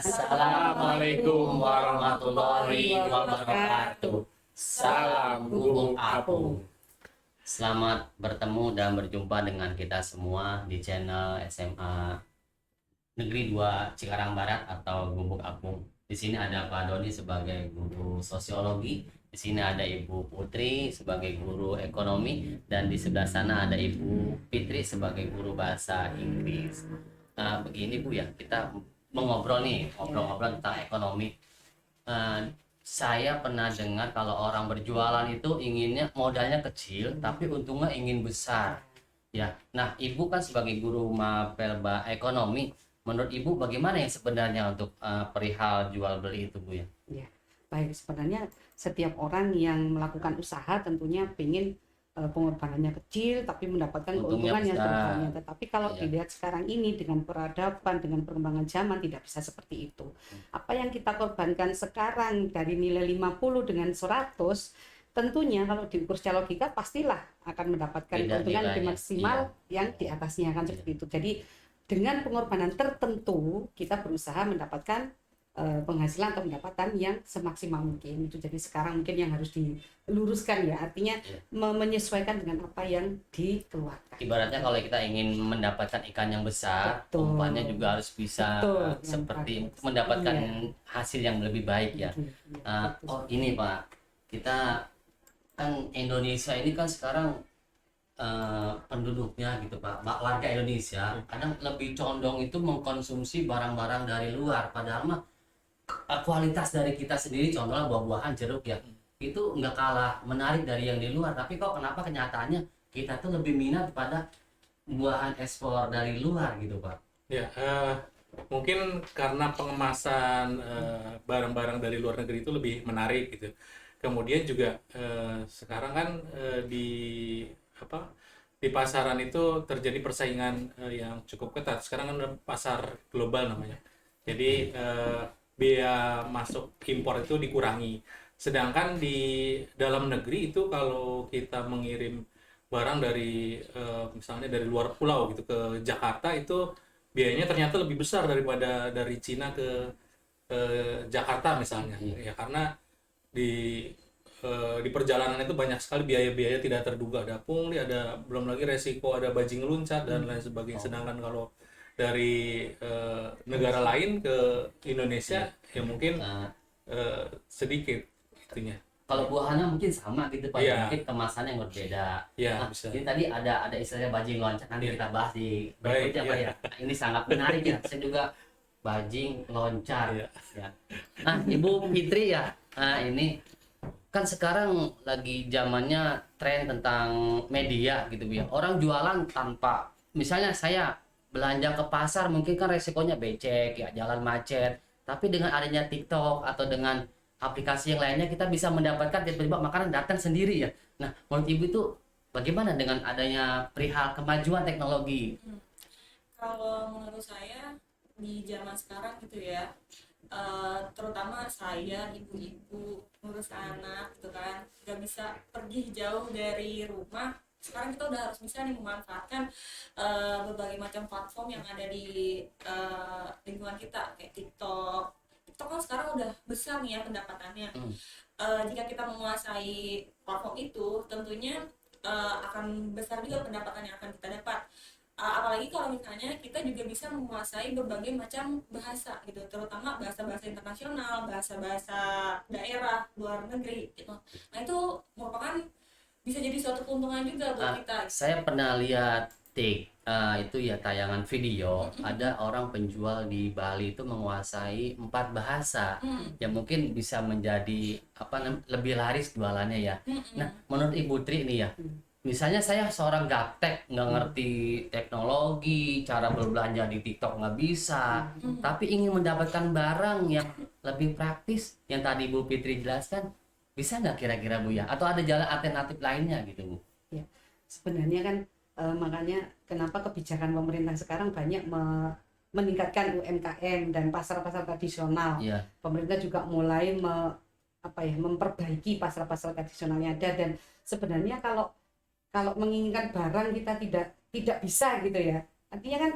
Assalamualaikum warahmatullahi wabarakatuh. Salam gubuk apung. Selamat bertemu dan berjumpa dengan kita semua di channel SMA Negeri 2 Cikarang Barat atau Gubuk Apung. Di sini ada Pak Doni sebagai guru sosiologi, di sini ada Ibu Putri sebagai guru ekonomi, dan di sebelah sana ada Ibu Fitri sebagai guru bahasa Inggris. Nah, begini Bu ya, kita mengobrol nih, ngobrol-ngobrol tentang ekonomi. Nah, saya pernah dengar kalau orang berjualan itu inginnya modalnya kecil, tapi untungnya ingin besar. Ya, nah Ibu kan sebagai guru mapel ekonomi, menurut Ibu bagaimana yang sebenarnya untuk perihal jual beli itu Bu ya? Ya, baik, sebenarnya setiap orang yang melakukan usaha tentunya ingin pengorbanannya kecil tapi mendapatkan Untungnya keuntungan yang besar. sebesarnya. Tetapi kalau Iya. dilihat sekarang ini dengan peradaban, dengan perkembangan zaman tidak bisa seperti itu. Apa yang kita korbankan sekarang dari nilai 50 dengan 100, tentunya kalau diukur secara logika pastilah akan mendapatkan Beda keuntungan lebih nilainya. maksimal yang di atasnya kan seperti itu. Jadi dengan pengorbanan tertentu kita berusaha mendapatkan penghasilan atau pendapatan yang semaksimal mungkin itu. Jadi sekarang mungkin yang harus diluruskan ya, artinya menyesuaikan dengan apa yang dikeluarkan. Ibaratnya kalau kita ingin mendapatkan ikan yang besar, Betul. umpannya juga harus bisa Betul, yang seperti bagus. mendapatkan Iya. hasil yang lebih baik ya. Betul. Oh ini Pak, kita kan Indonesia ini kan sekarang penduduknya gitu Pak, warga Indonesia kadang lebih condong itu mengkonsumsi barang-barang dari luar, padahal mah kualitas dari kita sendiri, contohnya buah-buahan, jeruk ya, itu nggak kalah menarik dari yang di luar. Tapi kok kenapa kenyataannya kita tuh lebih minat pada buahan ekspor dari luar gitu Pak? Ya, mungkin karena pengemasan barang-barang dari luar negeri itu lebih menarik gitu. Kemudian juga sekarang kan di pasaran itu terjadi persaingan yang cukup ketat. Sekarang kan ada pasar global namanya. Jadi biaya masuk impor itu dikurangi. Sedangkan di dalam negeri itu kalau kita mengirim barang dari misalnya dari luar pulau gitu ke Jakarta, itu biayanya ternyata lebih besar daripada dari Cina ke Jakarta misalnya. Ya karena di di perjalanan itu banyak sekali biaya-biaya tidak terduga, ada pungli, ada belum lagi resiko ada bajing luncat dan lain sebagainya. Sedangkan kalau dari negara lain ke Indonesia ya mungkin sedikit itunya. Kalau buahannya mungkin sama gitu Pak, Iya. mungkin kemasannya yang berbeda. Iya, Nah, bisa. ini tadi ada istilahnya bajing loncat, nanti Iya. kita bahas di Baik, berikutnya Pak iya. ya. Nah, ini sangat menarik ya. Saya juga bajing loncat. Iya. Ya. Nah, Ibu Fitri ya. Nah, ini kan sekarang lagi zamannya tren tentang media gitu Bu ya. Orang jualan tanpa, misalnya saya belanja ke pasar mungkin kan resikonya becek ya, jalan macet. Tapi dengan adanya TikTok atau dengan aplikasi yang lainnya kita bisa mendapatkan tiba-tiba makanan datang sendiri ya. Nah, menurut Ibu itu bagaimana dengan adanya perihal kemajuan teknologi? Kalau menurut saya di zaman sekarang gitu ya, terutama saya ibu-ibu ngurus anak gitu kan, nggak bisa pergi jauh dari rumah. Sekarang kita udah harus bisa nih memanfaatkan berbagai macam platform yang ada di lingkungan kita, kayak TikTok. TikTok kan sekarang udah besar nih ya pendapatannya. Jika kita menguasai platform itu, tentunya akan besar juga pendapatan yang akan kita dapat. Apalagi kalau misalnya kita juga bisa menguasai berbagai macam bahasa gitu, terutama bahasa-bahasa internasional, bahasa-bahasa daerah luar negeri gitu. Nah itu merupakan bisa jadi suatu keuntungan juga buat kita. Saya pernah lihat itu ya tayangan video, ada orang penjual di Bali itu menguasai 4 bahasa yang mungkin bisa menjadi lebih laris jualannya ya. Nah, menurut Ibu Tri nih ya, misalnya saya seorang gaptek, nggak ngerti teknologi, cara berbelanja di TikTok nggak bisa, tapi ingin mendapatkan barang yang lebih praktis yang tadi Bu Fitri jelaskan, bisa nggak kira-kira Bu ya? Atau ada jalan alternatif lainnya gitu Bu? Ya, sebenarnya kan makanya kenapa kebijakan pemerintah sekarang banyak meningkatkan UMKM dan pasar-pasar tradisional. Iya. Pemerintah juga mulai memperbaiki pasar-pasar tradisionalnya ada. Dan sebenarnya kalau menginginkan barang kita tidak bisa gitu ya, artinya kan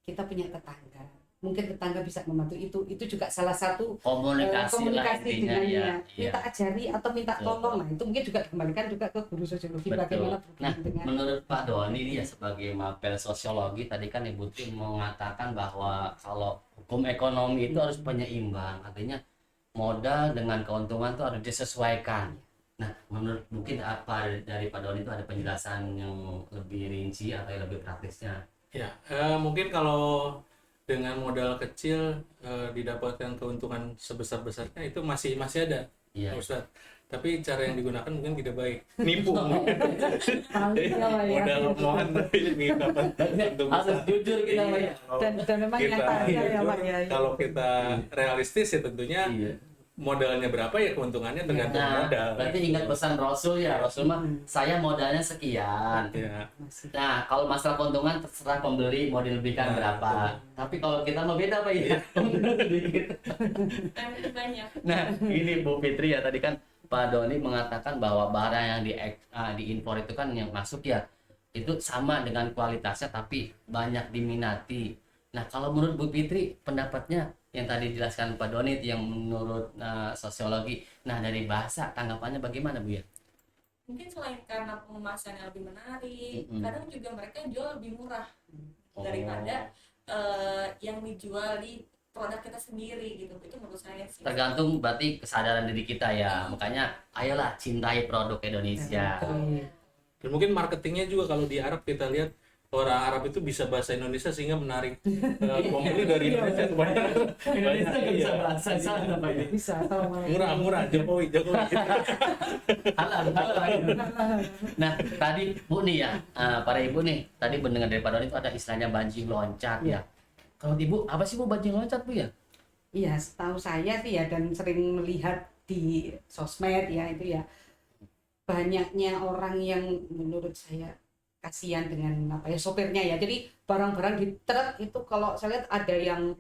kita punya tetangga, mungkin tetangga bisa membantu, itu juga salah satu Komunikasi lah komunikasi intinya dengan ya. dia. Minta Iya. ajari atau minta Betul. tolong, nah itu mungkin juga dikembalikan juga ke guru sosiologi Betul. bagaimana Nah, berhubungan dengan menurut Pak Doni dia sebagai mapel sosiologi tadi kan Ibu Tim mengatakan bahwa kalau hukum ekonomi itu harus penyeimbang, artinya modal dengan keuntungan itu harus disesuaikan. Nah, menurut mungkin apa dari Pak Doni itu ada penjelasan yang lebih rinci atau yang lebih praktisnya? Ya, mungkin kalau dengan modal kecil didapatkan keuntungan sebesar-besarnya itu masih ada, Iya. Ustaz. Tapi cara yang digunakan mungkin tidak baik, nipu mungkin. paling ya. Modal omongan tapi ini dapat untung Harus besar. jujur kita Pak ya. Iya, kalau Dan memang kita nyata ada ya jujur, Pak ya. kalau kita realistis ya tentunya Iya. modalnya berapa ya keuntungannya tergantung Nah, modal. berarti ingat pesan Rasul ya. Rasul mah saya modalnya sekian. Ya. Masih. Nah, kalau masalah keuntungan terserah pembeli mau dilebihkan Nah, berapa. Tapi kalau kita mau beda Pak ya. Keuntungan sedikit. Tapi banyak. Nah, ini Bu Fitri ya tadi kan Pak Doni mengatakan bahwa barang yang diimpor itu kan yang masuk ya itu sama dengan kualitasnya tapi banyak diminati. Nah, kalau menurut Bu Fitri pendapatnya yang tadi dijelaskan Pak Doni itu yang menurut sosiologi. Nah, dari bahasa tanggapannya bagaimana Bu ya? Mungkin selain karena pengemasannya lebih menarik, Mm-mm. kadang juga mereka jual lebih murah Oh. daripada yang dijual di produk kita sendiri gitu. Itu menurut saya sih. Tergantung berarti kesadaran diri kita ya. Makanya ayolah cintai produk Indonesia. Betul. Dan mungkin marketingnya juga kalau di Arab kita lihat orang Arab itu bisa bahasa Indonesia sehingga menarik pembeli dari Indonesia kebanyakan. Indonesia nggak bisa Iya. bahasa sana Pak ya. Bisa tahu Murah Jokowi gitu. Halal. Nah, tadi Bu nih ya, para ibu nih, tadi mendengar dari Pak Doni itu ada istilahnya banjing loncat ya. Kalau ibu, apa sih Bu banjing loncat Bu ya? Iya, setahu saya sih ya, dan sering melihat di sosmed ya, itu ya banyaknya orang yang menurut saya kasihan dengan apa ya sopirnya ya. Jadi barang-barang di truk itu kalau saya lihat ada yang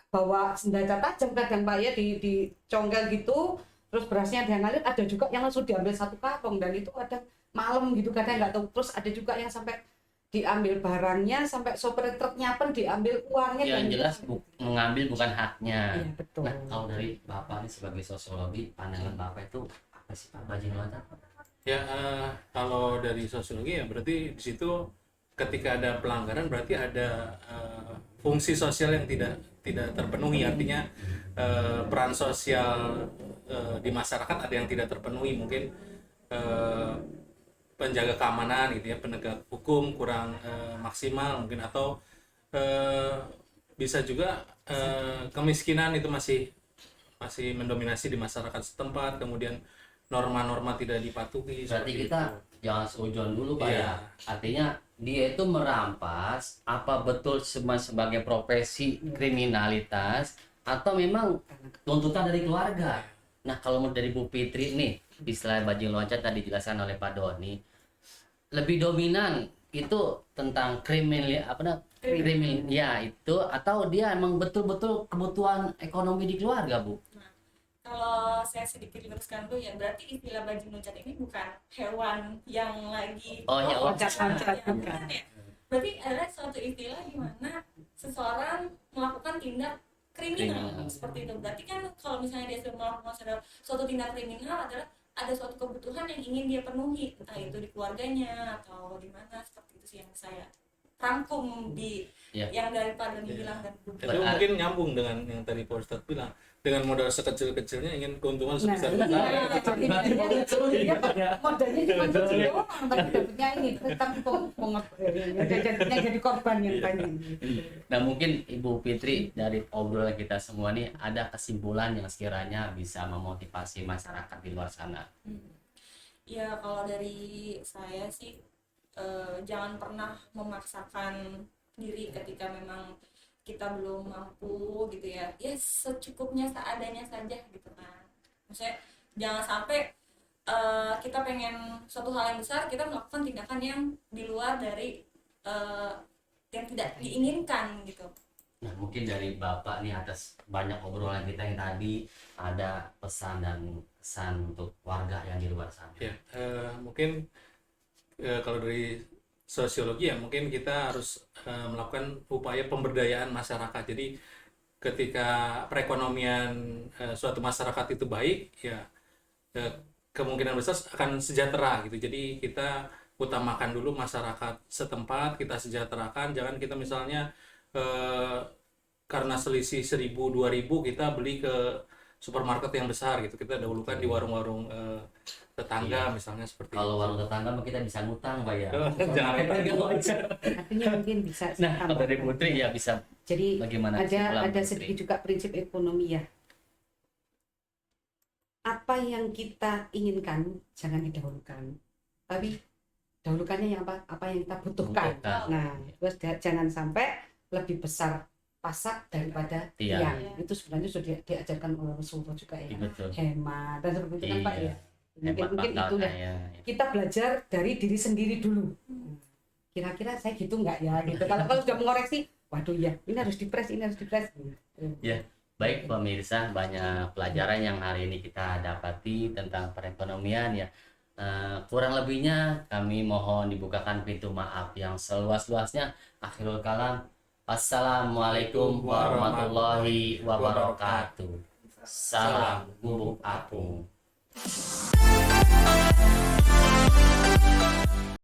bawa senjata tajam kadang Pak ya, dicongkel gitu, terus berasnya dia ngalir, ada juga yang langsung diambil satu karung, dan itu kadang malam gitu kadang nggak tahu. Terus ada juga yang sampai diambil barangnya, sampai sopir truknya pun diambil uangnya. Yang dan jelas mengambil bukan haknya. Iya betul. Nah, kalau dari Bapak nih sebagai sosiologi, pandangan Bapak itu apa sih Pak banjing loncat? Ya, kalau dari sosiologi ya berarti di situ ketika ada pelanggaran berarti ada fungsi sosial yang tidak terpenuhi, artinya peran sosial di masyarakat ada yang tidak terpenuhi, mungkin penjaga keamanan gitu ya, penegak hukum kurang maksimal mungkin, atau bisa juga kemiskinan itu masih mendominasi di masyarakat setempat, kemudian norma-norma tidak dipatuhi. Berarti seperti kita itu. jangan seujung dulu Pak Iya. ya. Artinya dia itu merampas apa betul sebagai profesi kriminalitas atau memang tuntutan dari keluarga. Nah, kalau menurut dari Bu Fitri nih, istilah bajing loncat tadi dijelaskan oleh Pak Doni, lebih dominan itu tentang kriminal ya itu, atau dia emang betul-betul kebutuhan ekonomi di keluarga Bu? Kalau saya sedikit luruskan dulu ya, berarti istilah bajing loncat ini bukan hewan yang lagi Oh, ya, loncat-loncat, ya, bukan ya. Berarti adalah suatu istilah di mana seseorang melakukan tindak kriminal seperti itu. Berarti kan kalau misalnya dia sedang melakukan suatu tindak kriminal adalah ada suatu kebutuhan yang ingin dia penuhi, entah itu di keluarganya atau di mana, seperti itu sih yang saya rangkum di Ya. yang dari Pak Doni bilang dan Bu. Itu mungkin nyambung dengan yang tadi Pak Ustadz bilang, dengan modal sekecil-kecilnya ingin keuntungan sebesar Nah, besar. modalnya cuma kecil doang, tapi dapatnya ini tetap yang jadi korban yang banyak. Nah, mungkin Ibu Fitri dari obrolan kita semua nih ada kesimpulan yang sekiranya bisa memotivasi masyarakat di luar sana. Ya kalau dari saya sih jangan pernah memaksakan diri ketika memang kita belum mampu gitu ya. Ya secukupnya seadanya saja gitu kan. Maksudnya jangan sampai kita pengen suatu hal yang besar, kita melakukan tindakan yang di luar dari yang tidak diinginkan gitu. Nah, mungkin dari Bapak nih atas banyak obrolan kita yang tadi ada pesan dan kesan untuk warga yang di luar sana. Ya, mungkin kalau dari sosiologi ya mungkin kita harus melakukan upaya pemberdayaan masyarakat. Jadi ketika perekonomian suatu masyarakat itu baik, ya eh, kemungkinan besar akan sejahtera gitu. Jadi kita utamakan dulu masyarakat setempat, kita sejahterakan. Jangan kita misalnya eh, karena selisih 1.000 2.000 kita beli ke supermarket yang besar gitu. Kita dahulukan di warung-warung tetangga Iya. misalnya seperti Kalau itu. warung tetangga mah kita bisa ngutang, Pak ya. Jangan Artinya mungkin bisa Nah, saya kalau dari tambahkan. Putri ya bisa Jadi bagaimana ada kesimpulan ada Putri? sedikit juga prinsip ekonomi ya. Apa yang kita inginkan jangan didahulukan, tapi dahulukannya yang apa yang kita butuhkan. Butuhkan. Nah, terus jangan sampai lebih besar pasak daripada Tiang. tiang. Itu sebenarnya sudah diajarkan oleh Rasulullah juga ya. Iya, betul. Hemat dan seperti itu kan Pak Iya. ya. Mungkin Hemat mungkin bakal itu dah. kaya. Kita belajar dari diri sendiri dulu. Kira-kira saya gitu nggak ya gitu. Kalau sudah mengoreksi, waduh ya ini harus dipres, ini harus dipres. Ya, baik pemirsa, banyak pelajaran yang hari ini kita dapati tentang perekonomian ya. Kurang lebihnya kami mohon dibukakan pintu maaf yang seluas-luasnya. Akhirul kalam, assalamualaikum warahmatullahi wabarakatuh. Salam gubuk apung.